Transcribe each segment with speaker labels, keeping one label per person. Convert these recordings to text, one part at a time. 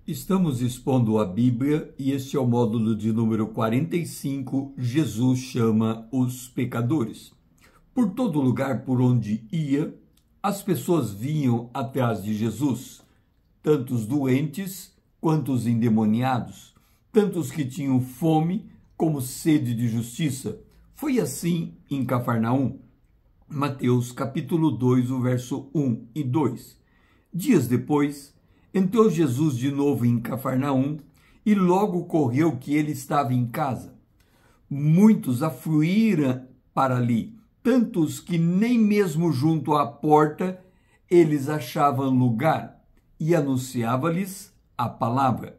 Speaker 1: Estamos expondo a Bíblia e este é o módulo de número 45, Jesus chama os pecadores. Por todo lugar por onde ia, as pessoas vinham atrás de Jesus, tanto os doentes quanto os endemoniados, tanto os que tinham fome como sede de justiça. Foi assim em Cafarnaum. Mateus capítulo 2, o verso 1 e 2. Dias depois, entrou Jesus de novo em Cafarnaum e logo correu que ele estava em casa. Muitos afluíram para ali, tantos que nem mesmo junto à porta eles achavam lugar, e anunciava-lhes a palavra.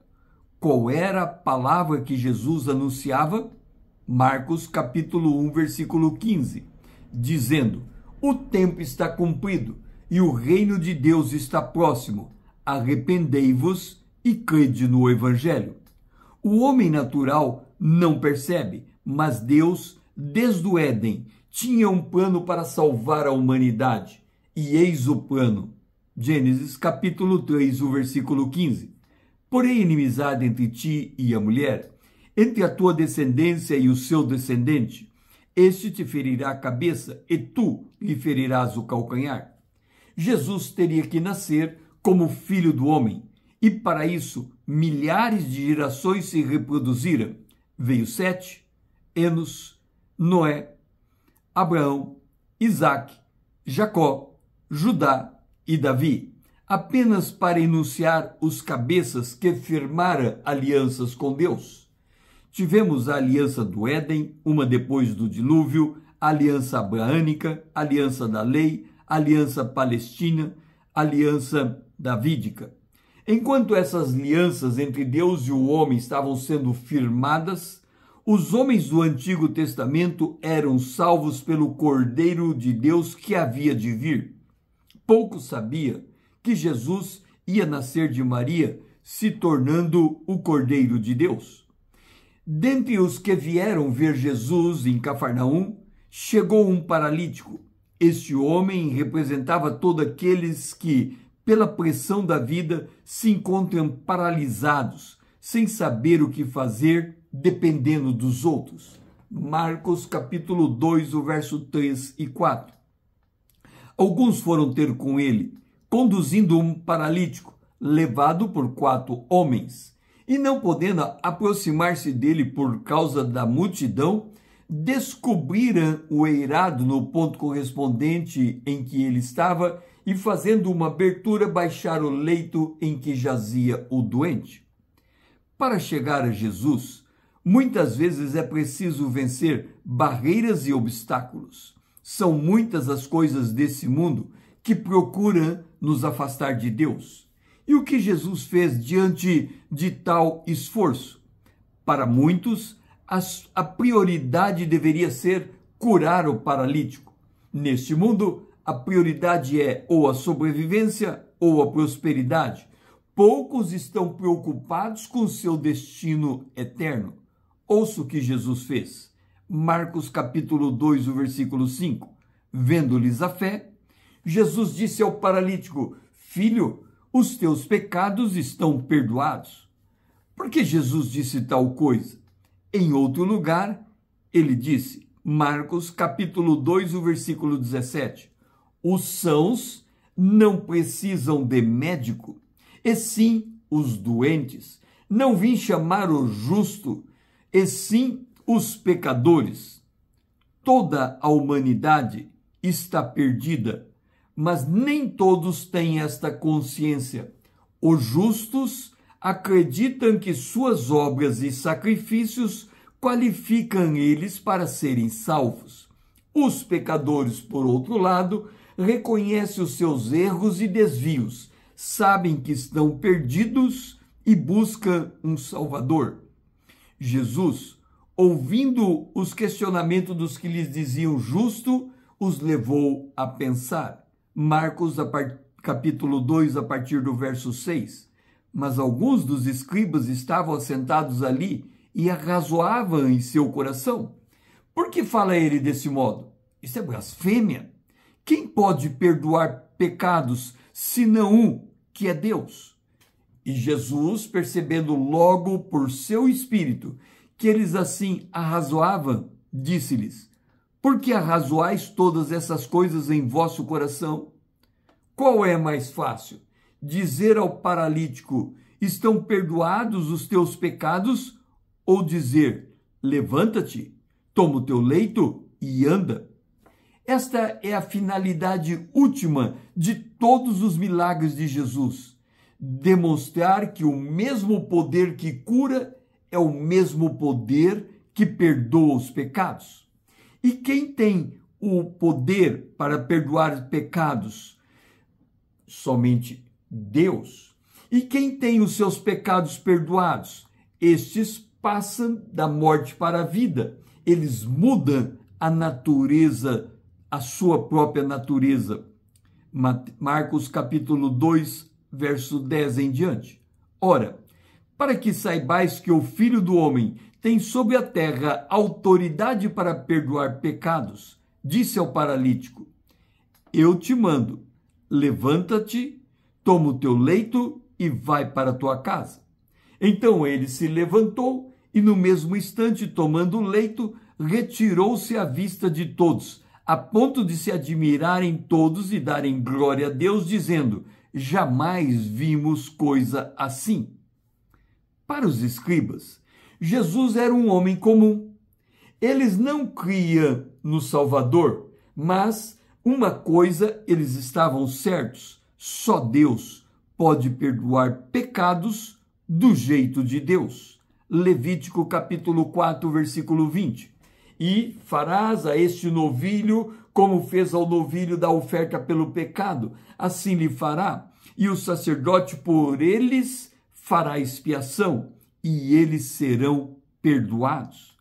Speaker 1: Qual era a palavra que Jesus anunciava? Marcos capítulo 1, versículo 15, dizendo: o tempo está cumprido e o reino de Deus está próximo. Arrependei-vos e crede no Evangelho. O homem natural não percebe, mas Deus, desde o Éden, tinha um plano para salvar a humanidade. E eis o plano. Gênesis capítulo 3, o versículo 15. Porém, inimizade entre ti e a mulher, entre a tua descendência e o seu descendente. Este te ferirá a cabeça e tu lhe ferirás o calcanhar. Jesus teria que nascer como filho do homem, e para isso milhares de gerações se reproduziram. Veio Sete, Enos, Noé, Abraão, Isaque, Jacó, Judá e Davi, apenas para enunciar os cabeças que firmaram alianças com Deus. Tivemos a aliança do Éden, uma depois do dilúvio, a aliança abraânica, a aliança da lei, a aliança palestina, a aliança davídica. Enquanto essas alianças entre Deus e o homem estavam sendo firmadas, os homens do Antigo Testamento eram salvos pelo Cordeiro de Deus que havia de vir. Pouco sabia que Jesus ia nascer de Maria, se tornando o Cordeiro de Deus. Dentre os que vieram ver Jesus em Cafarnaum, chegou um paralítico. Este homem representava todos aqueles que, pela pressão da vida, se encontram paralisados, sem saber o que fazer, dependendo dos outros. Marcos capítulo 2, o verso 3 e 4. Alguns foram ter com ele, conduzindo um paralítico, levado por 4 homens, e não podendo aproximar-se dele por causa da multidão, descobriram o eirado no ponto correspondente em que ele estava e, fazendo uma abertura, baixaram o leito em que jazia o doente. Para chegar a Jesus, muitas vezes é preciso vencer barreiras e obstáculos. São muitas as coisas desse mundo que procuram nos afastar de Deus. E o que Jesus fez diante de tal esforço? Para muitos, a prioridade deveria ser curar o paralítico. Neste mundo, a prioridade é ou a sobrevivência ou a prosperidade. Poucos estão preocupados com seu destino eterno. Ouça o que Jesus fez. Marcos capítulo 2, o versículo 5. Vendo-lhes a fé, Jesus disse ao paralítico: filho, os teus pecados estão perdoados. Por que Jesus disse tal coisa? Em outro lugar, ele disse, Marcos capítulo 2, o versículo 17, os sãos não precisam de médico, e sim os doentes. Não vim chamar o justo, e sim os pecadores. Toda a humanidade está perdida, mas nem todos têm esta consciência. Os justos acreditam que suas obras e sacrifícios qualificam eles para serem salvos. Os pecadores, por outro lado, reconhecem os seus erros e desvios, sabem que estão perdidos e buscam um Salvador. Jesus, ouvindo os questionamentos dos que lhes diziam justo, os levou a pensar. Marcos capítulo 2, a partir do verso 6. Mas alguns dos escribas estavam assentados ali e arrazoavam em seu coração. Por que fala ele desse modo? Isso é blasfêmia. Quem pode perdoar pecados senão um, que é Deus? E Jesus, percebendo logo por seu espírito que eles assim arrazoavam, disse-lhes: por que arrazoais todas essas coisas em vosso coração? Qual é mais fácil? Dizer ao paralítico: estão perdoados os teus pecados? Ou dizer: levanta-te, toma o teu leito e anda? Esta é a finalidade última de todos os milagres de Jesus: demonstrar que o mesmo poder que cura é o mesmo poder que perdoa os pecados. E quem tem o poder para perdoar pecados? Somente Deus. E quem tem os seus pecados perdoados? Estes passam da morte para a vida. Eles mudam a natureza, a sua própria natureza. Marcos capítulo 2, verso 10 em diante. Ora, para que saibais que o Filho do Homem tem sobre a terra autoridade para perdoar pecados, disse ao paralítico: eu te mando, levanta-te, toma o teu leito e vai para a tua casa. Então ele se levantou e no mesmo instante, tomando o leito, retirou-se à vista de todos, a ponto de se admirarem todos e darem glória a Deus, dizendo: jamais vimos coisa assim. Para os escribas, Jesus era um homem comum. Eles não criam no Salvador, mas uma coisa eles estavam certos: só Deus pode perdoar pecados do jeito de Deus. Levítico capítulo 4, versículo 20. E farás a este novilho como fez ao novilho da oferta pelo pecado, assim lhe fará, e o sacerdote por eles fará expiação, e eles serão perdoados.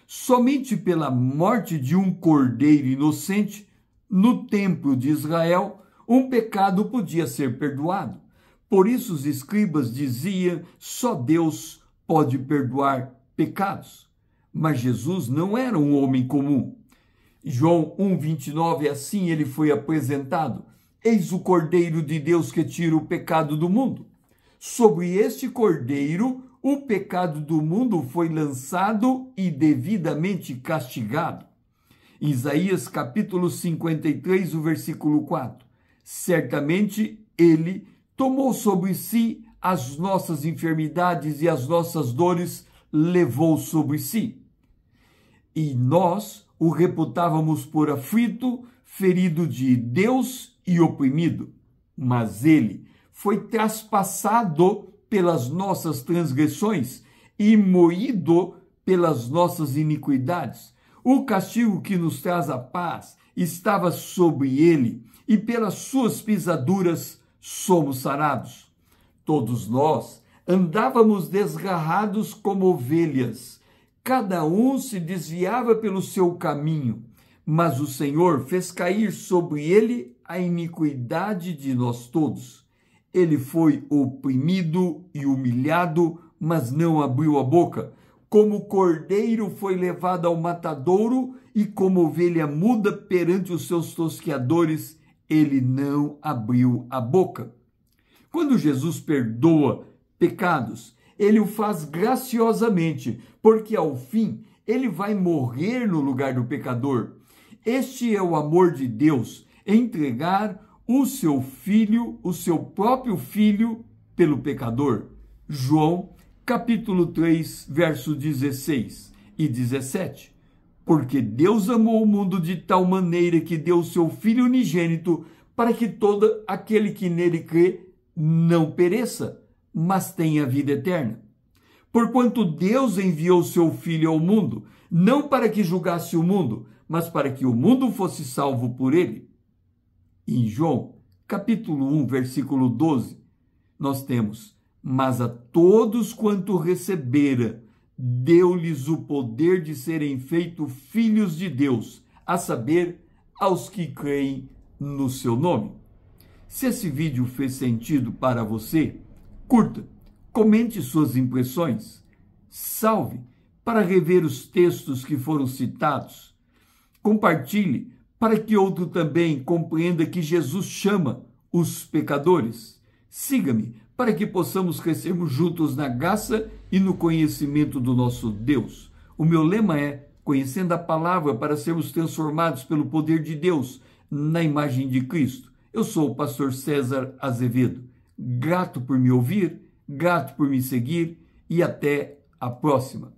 Speaker 1: Somente pela morte de um cordeiro inocente, no templo de Israel, um pecado podia ser perdoado. Por isso os escribas diziam: só Deus pode perdoar pecados. Mas Jesus não era um homem comum. João 1,29, assim ele foi apresentado: eis o Cordeiro de Deus que tira o pecado do mundo. Sobre este Cordeiro, o pecado do mundo foi lançado e devidamente castigado. Isaías capítulo 53, o versículo 4. Certamente ele tomou sobre si as nossas enfermidades e as nossas dores levou sobre si. E nós o reputávamos por aflito, ferido de Deus e oprimido. Mas ele foi traspassado pelas nossas transgressões e moído pelas nossas iniquidades. O castigo que nos traz a paz estava sobre ele, e pelas suas pisaduras somos sarados. Todos nós andávamos desgarrados como ovelhas, cada um se desviava pelo seu caminho, mas o Senhor fez cair sobre ele a iniquidade de nós todos. Ele foi oprimido e humilhado, mas não abriu a boca. Como cordeiro foi levado ao matadouro, e como ovelha muda perante os seus tosqueadores, ele não abriu a boca. Quando Jesus perdoa pecados, ele o faz graciosamente, porque ao fim ele vai morrer no lugar do pecador. Este é o amor de Deus, entregar o seu filho, o seu próprio filho, pelo pecador. João capítulo 3, versos 16 e 17. Porque Deus amou o mundo de tal maneira que deu o seu Filho unigênito, para que todo aquele que nele crê não pereça, mas tenha vida eterna. Porquanto Deus enviou o seu Filho ao mundo, não para que julgasse o mundo, mas para que o mundo fosse salvo por ele. Em João capítulo 1, versículo 12, nós temos: mas a todos quanto recebera, deu-lhes o poder de serem feitos filhos de Deus, a saber, aos que creem no seu nome. Se esse vídeo fez sentido para você, curta, comente suas impressões, salve para rever os textos que foram citados, compartilhe para que outro também compreenda que Jesus chama os pecadores. Siga-me para que possamos crescermos juntos na graça e no conhecimento do nosso Deus. O meu lema é conhecendo a palavra para sermos transformados pelo poder de Deus na imagem de Cristo. Eu sou o pastor César Azevedo. Grato por me ouvir, grato por me seguir e até a próxima.